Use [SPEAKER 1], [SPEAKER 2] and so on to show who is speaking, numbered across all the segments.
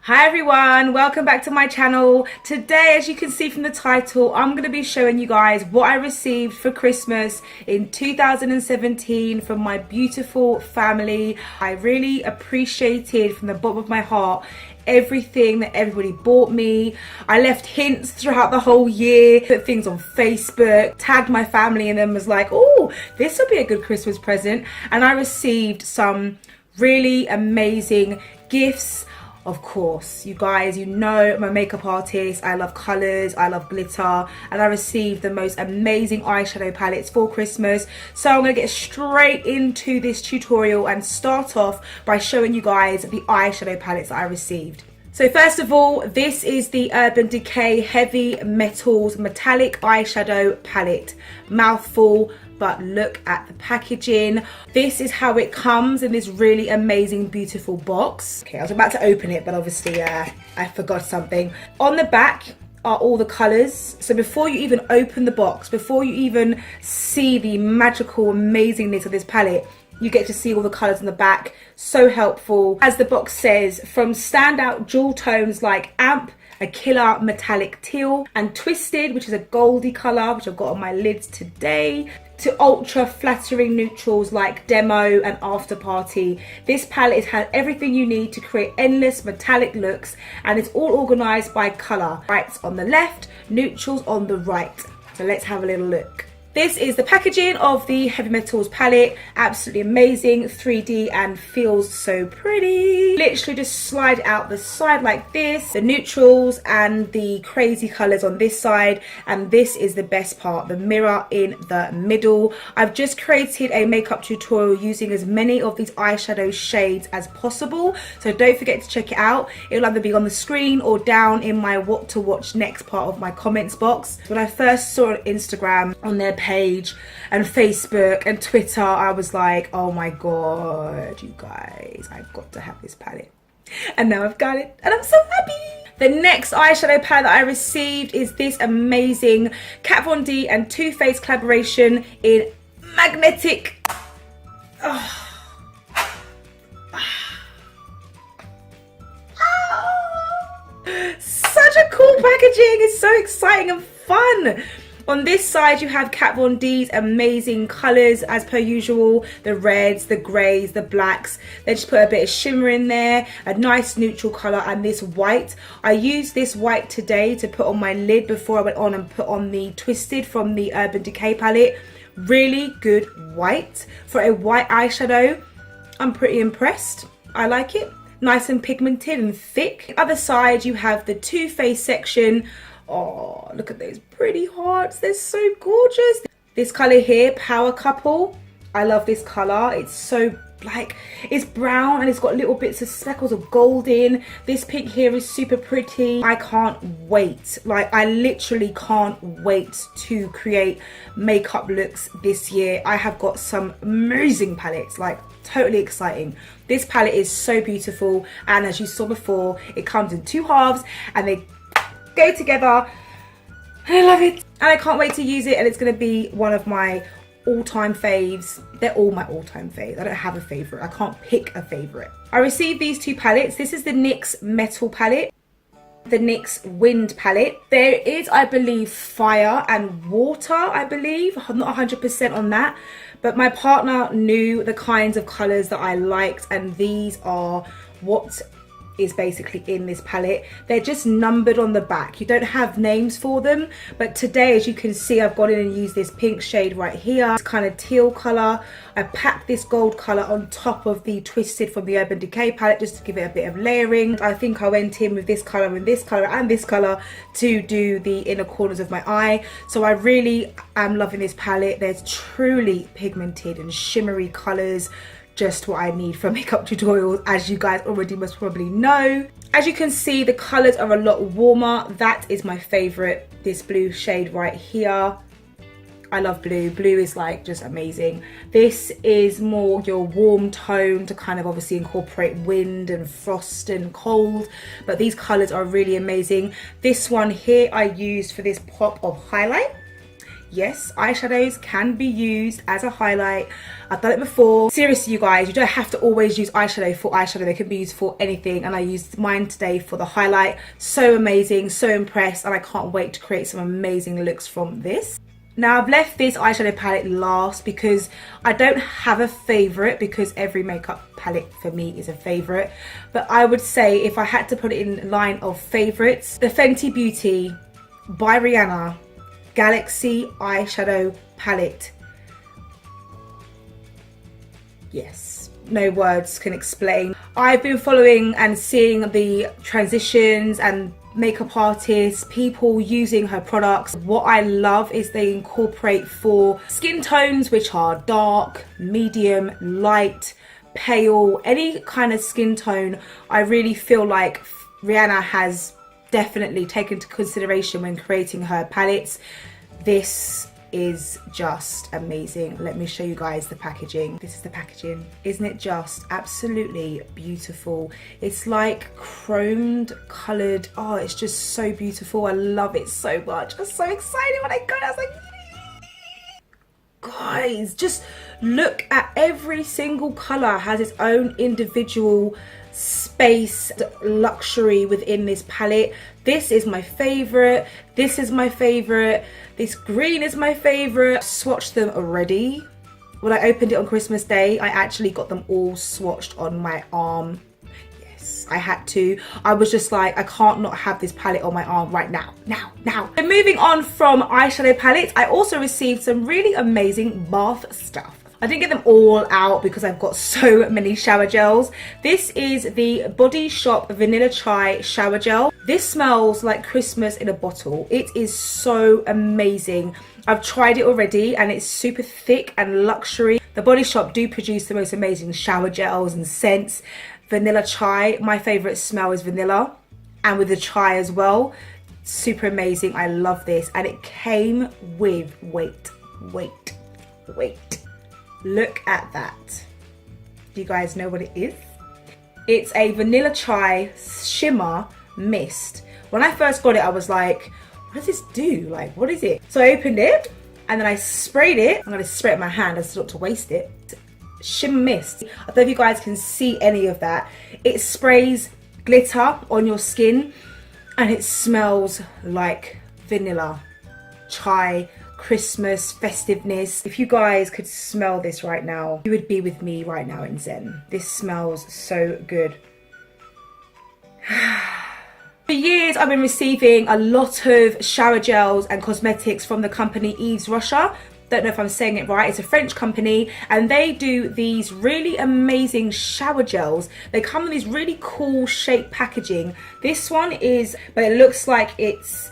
[SPEAKER 1] Hi everyone, welcome back to my channel. Today, as you can see from the title, I'm going to be showing you guys what I received for Christmas in 2017 from my beautiful family. I really appreciated from the bottom of my heart everything that everybody bought me. I left hints throughout the whole year, put things on Facebook, tagged my family in them, was like, oh, this will be a good Christmas present. And I received some really amazing gifts. Of course, you guys, you know I'm a makeup artist. I love colours, I love glitter, and I received the most amazing eyeshadow palettes for Christmas. So I'm going to get straight into this tutorial and start off by showing you guys the eyeshadow palettes that I received. So first of all, this is the Urban Decay Heavy Metals Metallic Eyeshadow Palette. Mouthful, but look at the packaging. This is how it comes in this really amazing, beautiful box. Okay, I was about to open it, but obviously I forgot something. On the back are all the colors. So before you even open the box, before you even see the magical amazingness of this palette, you get to see all the colors on the back. So helpful. As the box says, from standout jewel tones like Amp, a killer metallic teal, and Twisted, which is a goldy color, which I've got on my lids today, to ultra flattering neutrals like Demo and After Party. This palette has everything you need to create endless metallic looks, and it's all organized by color. Brights on the left, neutrals on the right. So let's have a little look. This is the packaging of the Heavy Metals palette. Absolutely amazing, 3D, and feels so pretty. Literally just slide out the side like this. The neutrals and the crazy colors on this side. And this is the best part, the mirror in the middle. I've just created a makeup tutorial using as many of these eyeshadow shades as possible. So don't forget to check it out. It'll either be on the screen or down in my what to watch next part of my comments box. When I first saw it on Instagram, on their page and Facebook and Twitter, I was like, oh my god, you guys, I've got to have this palette. And now I've got it and I'm so happy. The next eyeshadow palette that I received is this amazing Kat Von D and Too Faced collaboration in Magnetic. Such a cool packaging. It's so exciting and fun. On this side, you have Kat Von D's amazing colours, as per usual. The reds, the greys, the blacks. They just put a bit of shimmer in there, a nice neutral colour, and this white. I used this white today to put on my lid before I went on and put on the Twisted from the Urban Decay palette. Really good white. For a white eyeshadow, I'm pretty impressed. I like it. Nice and pigmented and thick. Other side, you have the Too Faced section. Oh, look at those pretty hearts. They're so gorgeous. This color here, Power Couple. I love this color. It's so like, it's brown and it's got little bits of speckles of gold in. This pink here is super pretty. I can't wait. Like, I literally can't wait to create makeup looks this year. I have got some amazing palettes, like totally exciting. This palette is so beautiful, and as you saw before, it comes in two halves and they go together. I love it and I can't wait to use it, and it's going to be one of my all-time faves. They're all my all-time faves. I don't have a favorite. I can't pick a favorite. I received these two palettes. This is the NYX Metal palette, the NYX Wind palette. There is, I believe, fire and water, I believe. I'm not 100% on that, but my partner knew the kinds of colors that I liked, and these are what is basically in this palette. They're just numbered on the back. You don't have names for them, but today, as you can see, I've gone in and used this pink shade right here. It's kind of teal color. I packed this gold color on top of the Twisted from the Urban Decay palette just to give it a bit of layering. I think I went in with this color and this color and this color to do the inner corners of my eye. So I really am loving this palette. There's truly pigmented and shimmery colors. Just what I need for makeup tutorials, as you guys already must probably know. As you can see, the colors are a lot warmer. That is my favorite, this blue shade right here. I love blue. Blue is like just amazing. This is more your warm tone to kind of obviously incorporate wind and frost and cold, but these colors are really amazing. This one here I used for this pop of highlight. Yes, eyeshadows can be used as a highlight. I've done it before. Seriously, you guys, you don't have to always use eyeshadow for eyeshadow. They can be used for anything, and I used mine today for the highlight. So amazing, so impressed, and I can't wait to create some amazing looks from this. Now, I've left this eyeshadow palette last because I don't have a favourite, because every makeup palette for me is a favourite. But I would say if I had to put it in line of favourites, the Fenty Beauty by Rihanna Galaxy eyeshadow palette. Yes, no words can explain. I've been following and seeing the transitions and makeup artists, people using her products. What I love is they incorporate 4 skin tones, which are dark, medium, light, pale, any kind of skin tone. I really feel like Rihanna has definitely taken into consideration when creating her palettes. This is just amazing. Let me show you guys the packaging. This is the packaging. Isn't it just absolutely beautiful? It's like chromed colored. Oh, it's just so beautiful. I love it so much. I was so excited when I got it. I was like, guys, just look at every single color has its own individual space, luxury within this palette. This is my favorite. This is my favorite. This green is my favorite. I've swatched them already. When I opened it on Christmas Day, I actually got them all swatched on my arm. Yes, I had to. I was just like, I can't not have this palette on my arm right now. Now. So moving on from eyeshadow palettes, I also received some really amazing bath stuff. I didn't get them all out because I've got so many shower gels. This is the Body Shop Vanilla Chai Shower Gel. This smells like Christmas in a bottle. It is so amazing. I've tried it already and it's super thick and luxury. The Body Shop do produce the most amazing shower gels and scents. Vanilla Chai, my favorite smell is vanilla, and with the chai as well. Super amazing. I love this. And it came with, wait. Look at that. Do you guys know what it is? It's a Vanilla Chai Shimmer Mist. When I first got it, I was like, what does this do? Like, what is it? So I opened it and then I sprayed it. I'm going to spray it in my hand as not to waste it. Shimmer Mist. I don't know if you guys can see any of that. It sprays glitter on your skin and it smells like vanilla, chai, Christmas, festiveness. If you guys could smell this right now, you would be with me right now in Zen. This smells so good. For years, I've been receiving a lot of shower gels and cosmetics from the company Yves Rocher. Don't know if I'm saying it right. It's a French company and they do these really amazing shower gels. They come in these really cool shaped packaging. This one is, but it looks like it's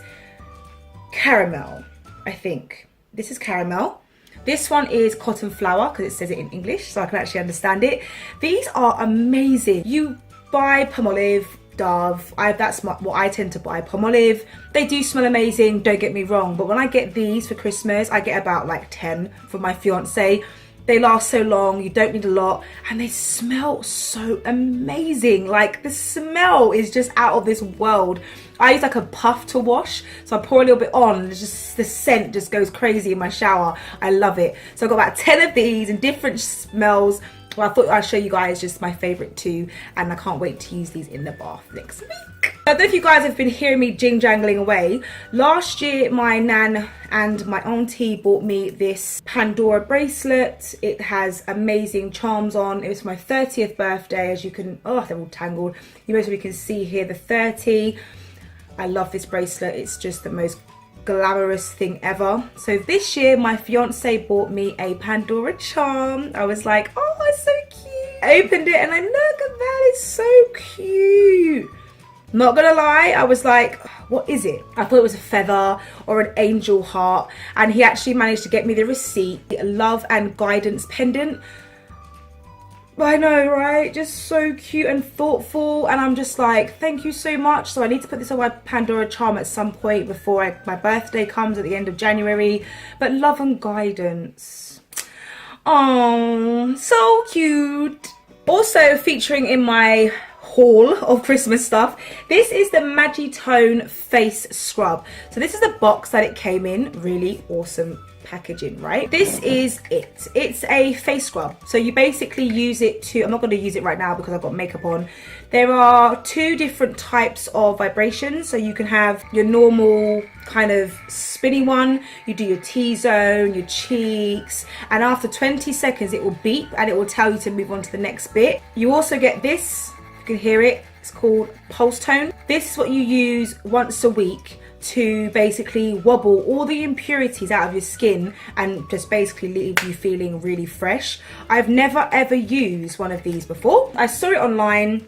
[SPEAKER 1] caramel. I think this is caramel. This one is cotton flower because it says it in English so I can actually understand it. These are amazing. You buy Palmolive, Dove, that's what I tend to buy, Palmolive. They do smell amazing, don't get me wrong, but when I get these for Christmas, I get about like 10 for my fiance. They last so long, you don't need a lot, and they smell so amazing. Like, the smell is just out of this world. I use like a puff to wash, so I pour a little bit on, and it's just, the scent just goes crazy in my shower. I love it. So I've got about 10 of these in different smells. Well, I thought I'd show you guys just my favorite 2, and I can't wait to use these in the bath next week. I don't know if you guys have been hearing me jing-jangling away. Last year, my nan and my auntie bought me this Pandora bracelet. It has amazing charms on. It was my 30th birthday, as you can, oh, they're all tangled. You most probably can see here the 30. I love this bracelet. It's just the most glamorous thing ever. So this year my fiance bought me a Pandora charm. I was like, oh, it's so cute. I opened it and I look at that, it's so cute. Not gonna lie, I was like, what is it? I thought it was a feather or an angel heart, and he actually managed to get me the receipt. Love and Guidance pendant. I know, right? Just so cute and thoughtful, and I'm just like, thank you so much. So I need to put this on my Pandora charm at some point before my birthday comes at the end of January. But Love and Guidance, oh, so cute. Also featuring in my haul of Christmas stuff. This is the Magitone face scrub. So this is the box that it came in. Really awesome packaging, right? This is it. It's a face scrub. So you basically use it to, I'm not going to use it right now because I've got makeup on. There are two different types of vibrations. So you can have your normal kind of spinny one. You do your T-zone, your cheeks, and after 20 seconds it will beep and it will tell you to move on to the next bit. You also get this, you can hear it, it's called pulse tone. This is what you use once a week to basically wobble all the impurities out of your skin and just basically leave you feeling really fresh. I've never ever used one of these before. I saw it online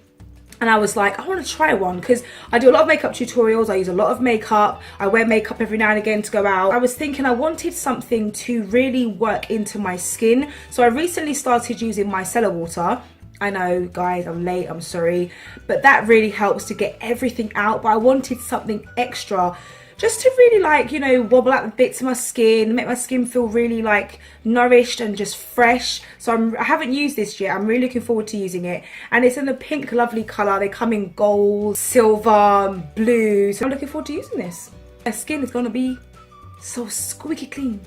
[SPEAKER 1] and I was like, I want to try one because I do a lot of makeup tutorials. I use a lot of makeup. I wear makeup every now and again to go out. I was thinking I wanted something to really work into my skin. So I recently started using micellar water. I know, guys, I'm late, I'm sorry, but that really helps to get everything out. But I wanted something extra just to really, like, you know, wobble out the bits of my skin, make my skin feel really like nourished and just fresh. So I haven't used this yet. I'm really looking forward to using it. And it's in a pink, lovely color. They come in gold, silver, blue. So I'm looking forward to using this. My skin is gonna be so squeaky clean.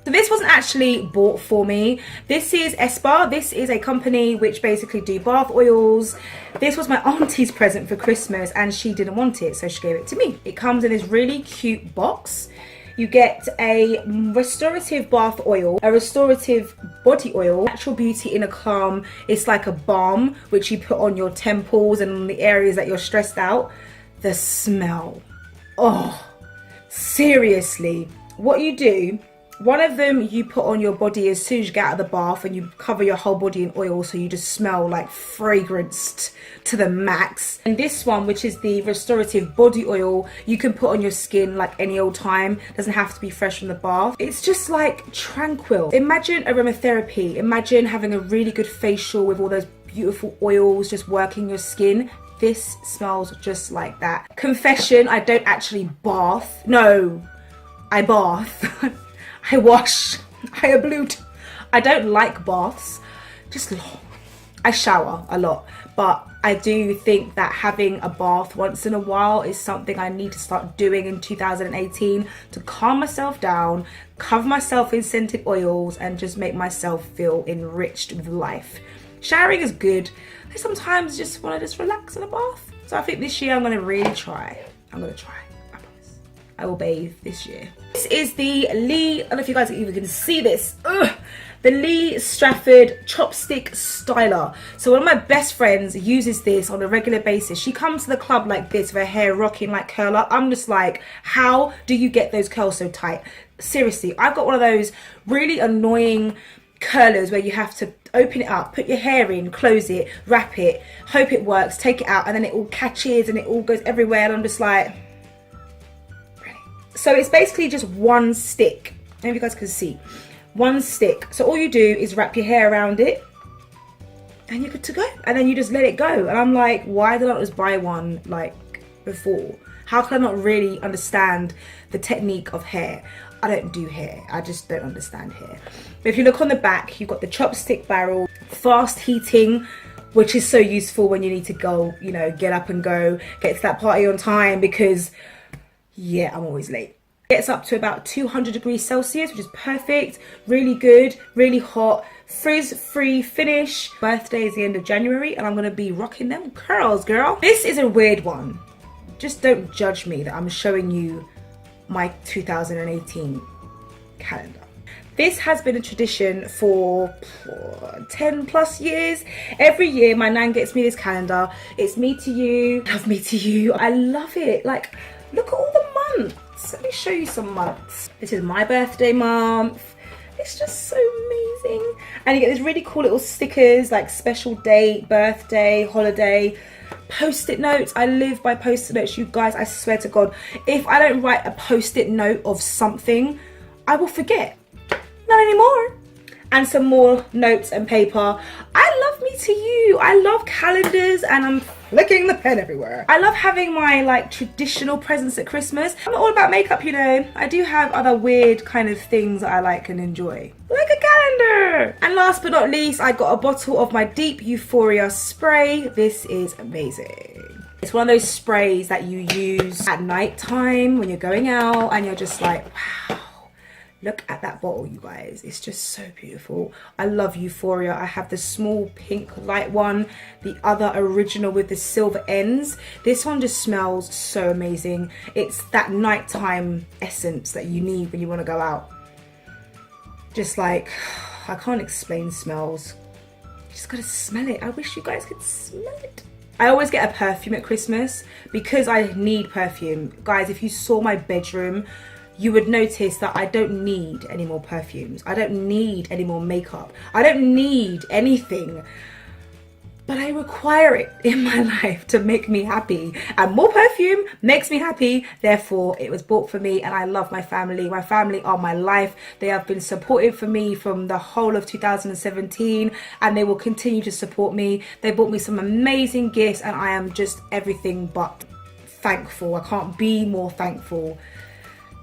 [SPEAKER 1] So this wasn't actually bought for me. This is Espa. This is a company which basically do bath oils. This was my auntie's present for Christmas and she didn't want it, so she gave it to me. It comes in this really cute box. You get a restorative bath oil, a restorative body oil, Natural Beauty in a Calm. It's like a balm which you put on your temples and on the areas that you're stressed out. The smell. Oh, seriously. What you do, one of them you put on your body as soon as you get out of the bath and you cover your whole body in oil so you just smell like fragranced to the max. And this one, which is the restorative body oil, you can put on your skin like any old time. Doesn't have to be fresh from the bath. It's just like tranquil. Imagine aromatherapy. Imagine having a really good facial with all those beautiful oils just working your skin. This smells just like that. Confession, I don't actually bath. No, I bath. I wash, I ablute. I don't like baths, just long. I shower a lot, but I do think that having a bath once in a while is something I need to start doing in 2018 to calm myself down, cover myself in scented oils and just make myself feel enriched with life. Showering is good. I sometimes just want to just relax in a bath. So I think this year I'm going to really try. I'm going to try. I will bathe this year. This is the Lee, I don't know if you guys even can see this. Ugh, the Lee Stratford Chopstick Styler. So one of my best friends uses this on a regular basis. She comes to the club like this with her hair rocking like curl up. I'm just like, how do you get those curls so tight? Seriously, I've got one of those really annoying curlers where you have to open it up, put your hair in, close it, wrap it, hope it works, take it out, and then it all catches and it all goes everywhere. And I'm just like, so it's basically just one stick. I don't know if you guys can see. One stick. So all you do is wrap your hair around it and you're good to go. And then you just let it go. And I'm like, why did I not just buy one like before? How can I not really understand the technique of hair? I don't do hair. I just don't understand hair. But if you look on the back, you've got the chopstick barrel, fast heating, which is so useful when you need to go, you know, get up and go, get to that party on time because yeah, I'm always late. Gets up to about 200 degrees Celsius, which is perfect. Really good, really hot, frizz-free finish. Birthday is the end of January and I'm gonna be rocking them curls, girl. This is a weird one. Just don't judge me that I'm showing you my 2018 calendar. This has been a tradition for 10 plus years. Every year my nan gets me this calendar. It's me to you, love me to you. I love it. Like, look at all the months. Let me show you some months. This is my birthday month. It's just so amazing. And you get these really cool little stickers like special date, birthday, holiday, post-it notes. I live by post-it notes, you guys. I swear to God, if I don't write a post-it note of something, I will forget. Not anymore. And some more notes and paper. I love me to you. I love calendars and I'm flicking the pen everywhere. I love having my like traditional presents at Christmas. I'm not all about makeup, you know. I do have other weird kind of things that I like and enjoy. Like a calendar! And last but not least, I got a bottle of my Deep Euphoria spray. This is amazing. It's one of those sprays that you use at night time when you're going out and you're just like, wow. Look at that bottle, you guys. It's just so beautiful. I love Euphoria. I have the small pink light one, the other original with the silver ends. This one just smells so amazing. It's that nighttime essence that you need when you want to go out. Just like, I can't explain smells. You just gotta smell it. I wish you guys could smell it. I always get a perfume at Christmas because I need perfume. Guys, if you saw my bedroom, you would notice that I don't need any more perfumes. I don't need any more makeup. I don't need anything. But I require it in my life to make me happy. And more perfume makes me happy. Therefore, it was bought for me and I love my family. My family are my life. They have been supportive for me from the whole of 2017 and they will continue to support me. They bought me some amazing gifts and I am just everything but thankful. I can't be more thankful.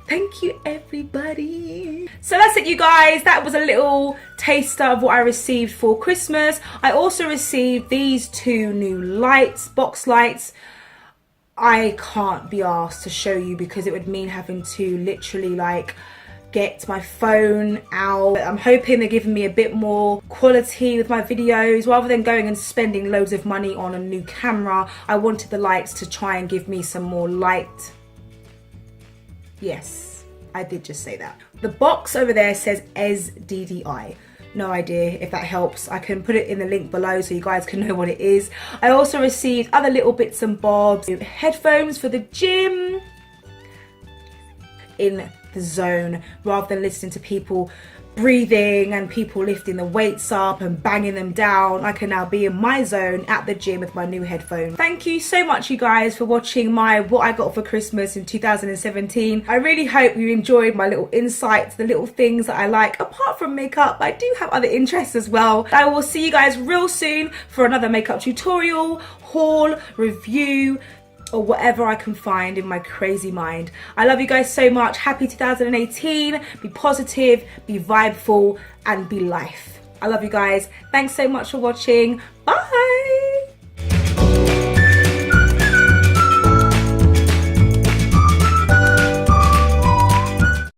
[SPEAKER 1] Thank you, everybody. So that's it, you guys. That was a little taster of what I received for Christmas. I also received these two new lights, box lights. I can't be asked to show you because it would mean having to literally like get my phone out. I'm hoping they're giving me a bit more quality with my videos. Rather than going and spending loads of money on a new camera, I wanted the lights to try and give me some more light. Yes, I did just say that. The box over there says SDDI. No idea if that helps. I can put it in the link below so you guys can know what it is. I also received other little bits and bobs. Headphones for the gym. In the zone, rather than listening to people breathing and people lifting the weights up and banging them down, I can now be in my zone at the gym with my new headphones. Thank you so much, you guys, for watching my what I got for Christmas in 2017. I really hope you enjoyed my little insights, the little things that I like. Apart from makeup, I do have other interests as well. I will see you guys real soon for another makeup tutorial, haul, review, or whatever I can find in my crazy mind. I love you guys so much. Happy 2018. Be positive, be vibeful, and be life. I love you guys. Thanks so much for watching. Bye.